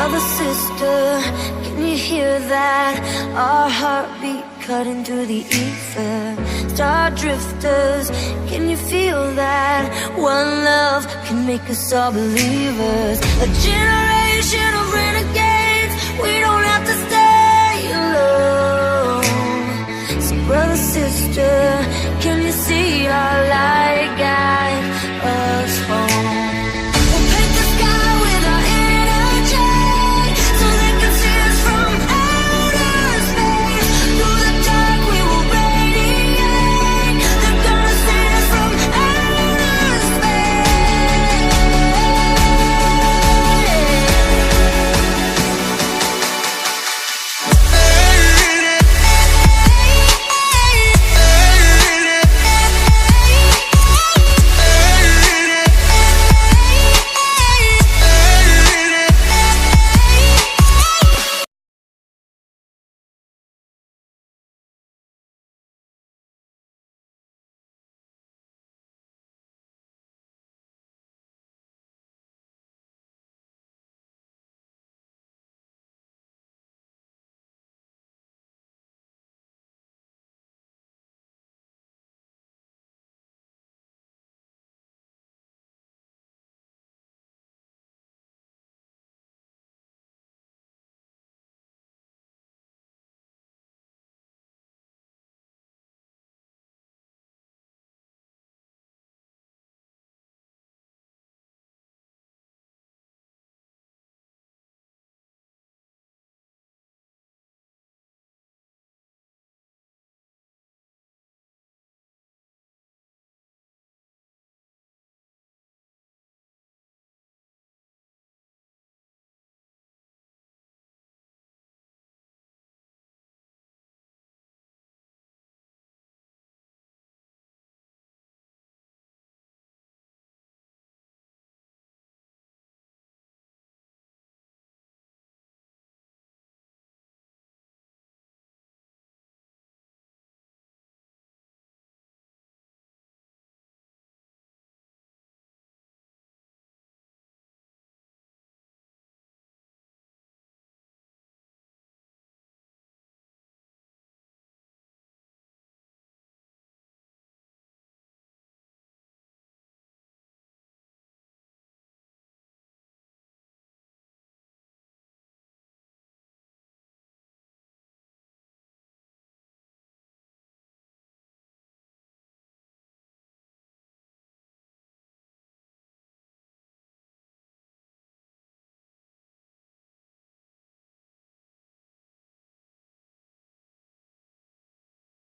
brother, sister, can you hear that? Our heartbeat cutting through the ether. Star drifters, can you feel that? One love can make us all believers. A generation of renegades, we don't have to stay alone. So brother, sister, can you